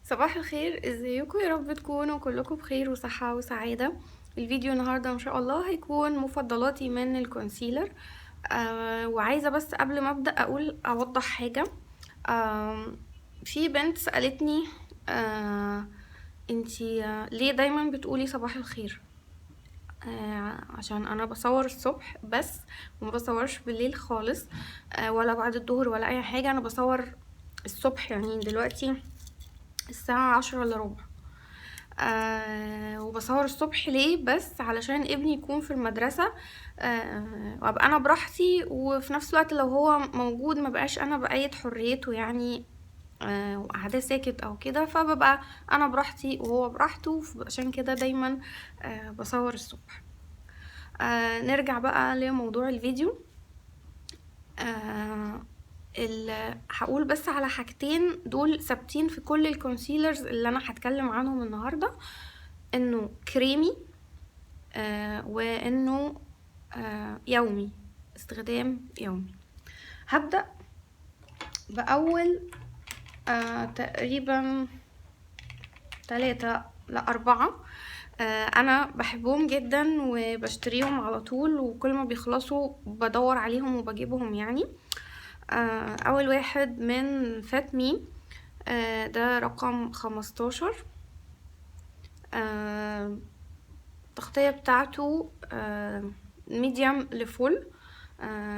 صباح الخير، ازيكم؟ يا رب تكونوا كلكم بخير وصحة وسعادة. الفيديو النهاردة ان شاء الله هيكون مفضلاتي من الكونسيلر. وعايزة بس قبل ما ابدأ اوضح حاجة. في بنت سألتني انتي ليه دايما بتقولي صباح الخير؟ عشان انا بصور الصبح بس، وما بصورش بالليل خالص. ولا بعد الظهر ولا اي حاجة، انا بصور الصبح. يعني دلوقتي الساعة 10 الا ربع. وبصور الصبح ليه؟ بس علشان ابني يكون في المدرسة، وابقى انا براحتي، وفي نفس الوقت لو هو موجود ما بقاش انا بقيد حريته يعني، وقاعدة ساكت او كده، فببقى انا براحتي وهو براحته. عشان كده دايما بصور الصبح. نرجع بقى لموضوع الفيديو. هقول بس على حاجتين دول ثابتين في كل الكونسيلرز اللي انا هتكلم عنهم النهارده، انه كريمي، وانه يومي، استخدام يومي. هبدأ بأول تقريبا 3 لا 4. انا بحبهم جدا وبشتريهم على طول، وكل ما بيخلصوا بدور عليهم وبجيبهم يعني. اول واحد من فاتمي، ده رقم 15. التغطية بتاعته ميديم لفول.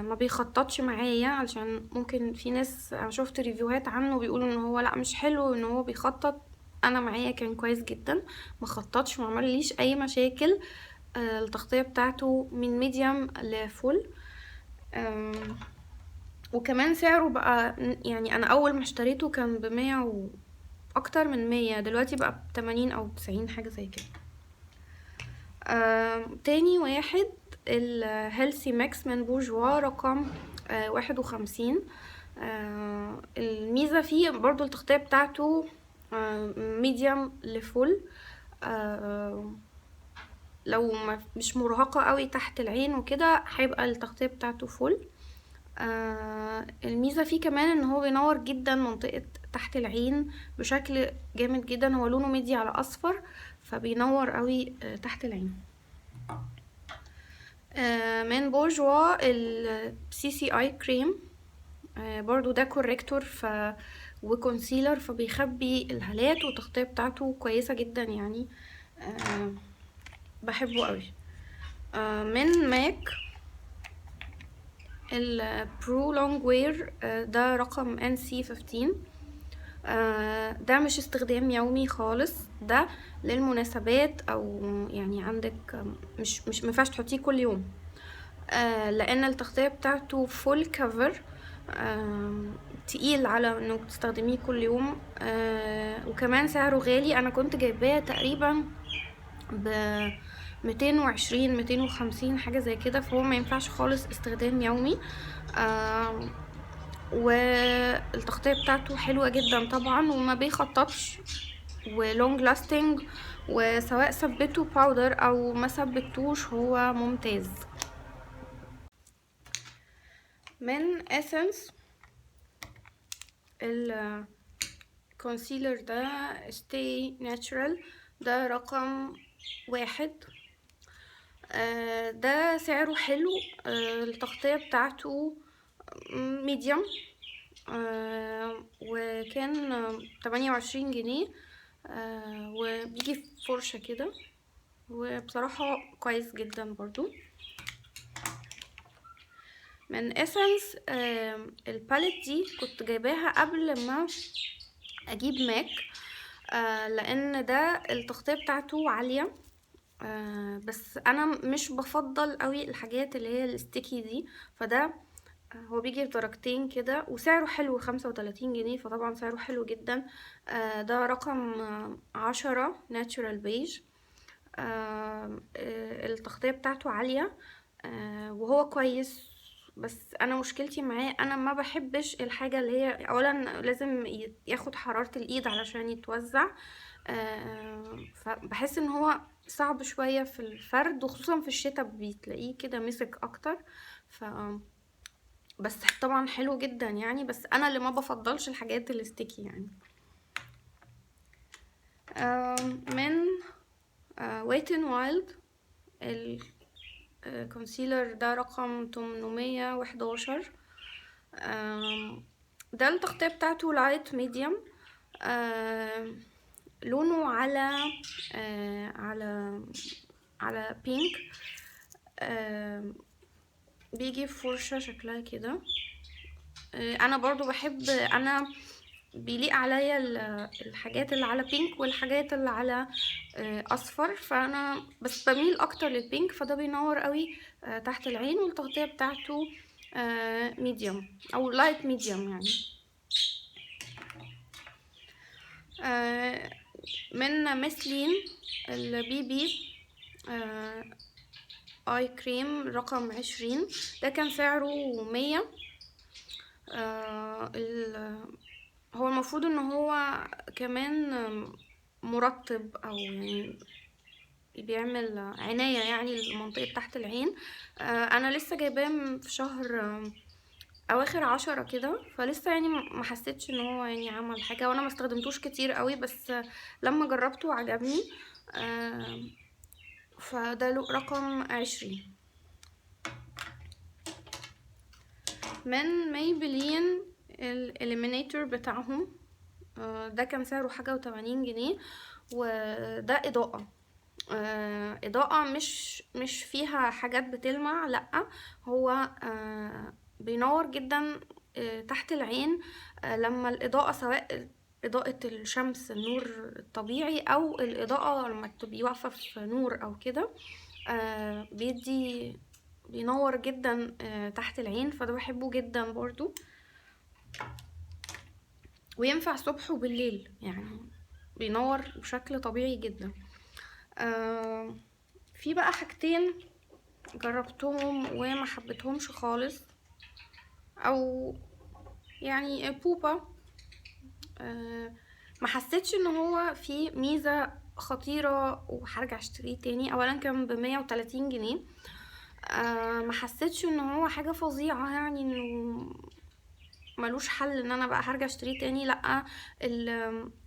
ما بيخططش معايا، علشان ممكن في ناس شفت ريفيوهات عنه بيقولوا ان هو لا مش حلو ان هو بيخطط. انا معايا كان كويس جدا، ما خططش، ما عمليش اي مشاكل. التغطية بتاعته من ميديم لفول. وكمان سعره بقى، يعني انا اول ما اشتريته كان ب100 واكتر من 100، دلوقتي بقى ب80 او 90 حاجة زي كده. تاني واحد الهيلثي ميكس من بورجوا، رقم 51. الميزة فيه برضو التغطية بتاعته ميديم لفول. لو مش مرهقة قوي تحت العين وكده هيبقى التغطية بتاعته فول. الميزة فيه كمان ان هو بينور جدا منطقة تحت العين بشكل جامد جدا. هو لونه مدي على اصفر، فبينور قوي تحت العين. من بورجوا السي سي اي كريم، برضو ده كوريكتور وكونسيلر، فبيخبي الهالات، والتغطية بتاعته كويسة جدا يعني. بحبه قوي. من ماك البرو لونج وير، ده رقم NC15. ده مش استخدام يومي خالص، ده للمناسبات، او يعني عندك مش مينفعش تحطيه كل يوم. لان التغطية بتاعته فول كفر، تقيل على انه تستخدميه كل يوم. وكمان سعره غالي، انا كنت جايباه تقريبا ب 220 250 حاجة زي كده، فهو ما ينفعش خالص استخدام يومي. والتغطية بتاعته حلوة جدا طبعا، وما بيخططش، ولونج لاستنج، وسواء ثبته باودر او ما ثبتوش هو ممتاز. من اسنس الكونسيلر ده stay natural، ده رقم 1. ده سعره حلو. التغطية بتاعته ميديوم، وكان 28 جنيه. وبيجي في فرشة كده، وبصراحة كويس جدا برضو. من اسنس الباليت دي كنت جايباها قبل ما اجيب ماك، لان ده التغطية بتاعته عالية. بس انا مش بفضل قوي الحاجات اللي هي الستيكي دي، فده هو بيجي بدرجتين كده، وسعره حلو 35 جنيه، فطبعا سعره حلو جدا. ده رقم 10 ناتشورال بيج. التغطية بتاعته عالية، وهو كويس. بس انا مشكلتي معاه، انا ما بحبش الحاجة اللي هي اولا لازم ياخد حرارة الايد علشان يتوزع. فبحس ان هو صعب شوية في الفرد، وخصوصا في الشتاء بتلاقيه كده مسك اكتر. ف بس طبعا حلو جدا يعني، بس انا اللي ما بفضلش الحاجات الستيكي يعني. ويت ان وايلد. الكونسيلر ده رقم 811. ده التغطية بتاعته لايت ميديوم، لونه على بينك. بيجي في فرشة شكلها كده. انا برضو بحب، انا بيليق عليا الحاجات اللي على بينك والحاجات اللي على اصفر، فانا بس بميل اكتر للبينك، فده بينور قوي تحت العين، والتغطية بتاعته ميديوم او لايت ميديوم يعني. من ميسلين البي بي اي كريم رقم 20. ده كان سعره 100. هو المفروض ان هو كمان مرطب، او يعني بيعمل عناية يعني لمنطقة تحت العين. انا لسه جايباه في شهر اواخر 10 كده، فلسه يعني ما حسيتش ان هو يعني عمل حاجة، وانا ما استخدمتوش كتير قوي، بس لما جربته عجبني. فده رقم 20. من مايبلين الاليمينيتور بتاعهم. ده كان سعره حاجة و80 جنيه، وده إضاءة. إضاءة مش فيها حاجات بتلمع، لأ، هو بينور جدا تحت العين. لما الإضاءة، سواء إضاءة الشمس، النور الطبيعي، أو الإضاءة لما تبقي واقفة في نور أو كده، بينور جدا تحت العين، فده بحبه جدا برضو. وينفع الصبح وبالليل، يعني بينور بشكل طبيعي جدا. في بقى حاجتين جربتهم وما حبيتهمش خالص، او يعني بوبا. ما حسيتش ان هو في ميزة خطيرة وهرجع اشتريه تاني. اولا كان ب130 جنيه. ما حسيتش ان هو حاجة فظيعة، يعني انه ملوش حل ان انا بقى هرجع اشتريه تاني. لا،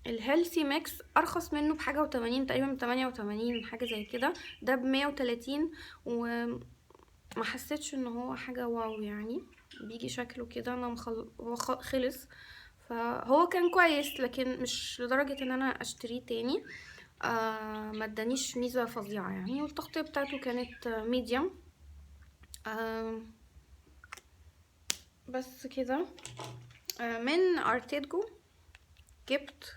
الهيلثي ميكس ارخص منه بحاجة و80 تقريبا، ب88 حاجة زي كده. ده ب130، وما حسيتش ان هو حاجة واو يعني. بيجي شكله كده، انا هو خلص، فهو كان كويس، لكن مش لدرجة ان انا اشتريه تاني. ما ادانيش ميزة فظيعة يعني. والتغطية بتاعته كانت ميديوم. بس كده. من ارتيدجو جبت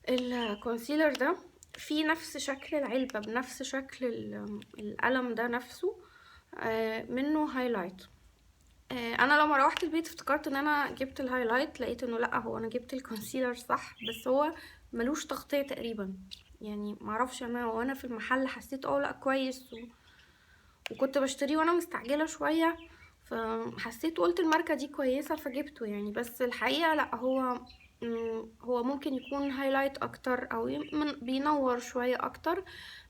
الكونسيلر ده في نفس شكل العلبة، بنفس شكل القلم ده نفسه. منه هايلايت. انا لما روحت البيت افتكرت ان انا جبت الهايلايت، لقيت انه لا، هو انا جبت الكونسيلر صح، بس هو ملوش تغطية تقريبا يعني. معرفش، انا وانا في المحل حسيت لا كويس، وكنت بشتريه وانا مستعجلة شوية، فحسيت قلت الماركة دي كويسة فجبته يعني. بس الحقيقة لا، هو ممكن يكون هايلايت اكتر، او بينور شوية اكتر،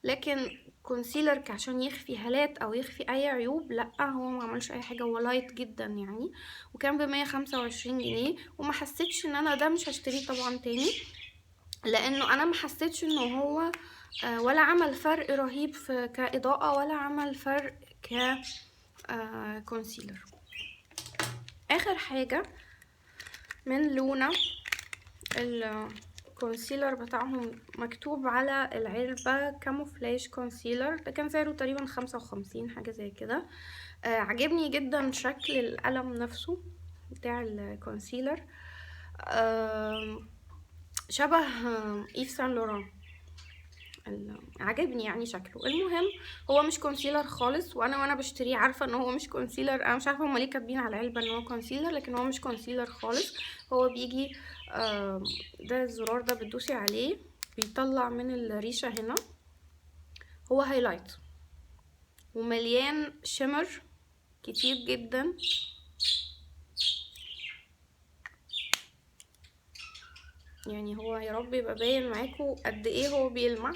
لكن كونسيلر عشان يخفي هالات او يخفي اي عيوب، لا، هو ما عملش اي حاجة، هو لايت جدا يعني. وكان ب125 جنيه، وما حسيتش ان انا ده مش هشتريه طبعا تاني، لانه انا ما حسيتش انه هو ولا عمل فرق رهيب في كإضاءة، ولا عمل فرق ك كونسيلر. اخر حاجة من لونا، الكونسيلر بتاعهم مكتوب على العلبة كاموفلاج كونسيلر. ده كان سعره تقريبا 55 حاجة زي كده. عجبني جدا شكل القلم نفسه بتاع الكونسيلر. شبه ايف سان لوران، عجبني يعني شكله. المهم، هو مش كونسيلر خالص، وانا بشتريه عارفه ان هو مش كونسيلر. انا مش عارفه هما ليه كاتبين على العلبه ان هو كونسيلر، لكن هو مش كونسيلر خالص. هو بيجي ده الزرار ده بتدوسي عليه بيطلع من الريشه هنا. هو هايلايت ومليان شimmer كتير جدا. يعني هو يا رب يبقى باين معاكم قد ايه هو بيلمع.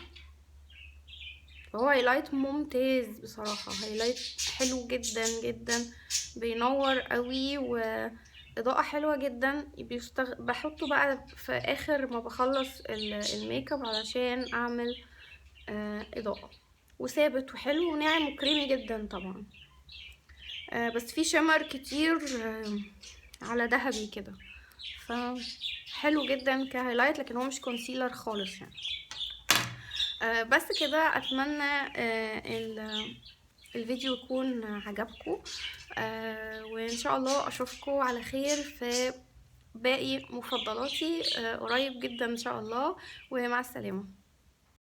فهو هايلايت ممتاز بصراحة، هايلايت حلو جدا جدا، بينور قوي، واضاءة حلوة جدا. بحطه بقى في اخر ما بخلص الميك اب علشان اعمل اضاءة، وثابت وحلو وناعم وكريمي جدا طبعا. بس فيه شمر كتير على ذهبي كده، فحلو جدا كهايلايت، لكن هو مش كونسيلر خالص يعني. بس كده، اتمنى الفيديو يكون عجبكم، وان شاء الله اشوفكم على خير في باقي مفضلاتي قريب جدا ان شاء الله، ومع السلامة.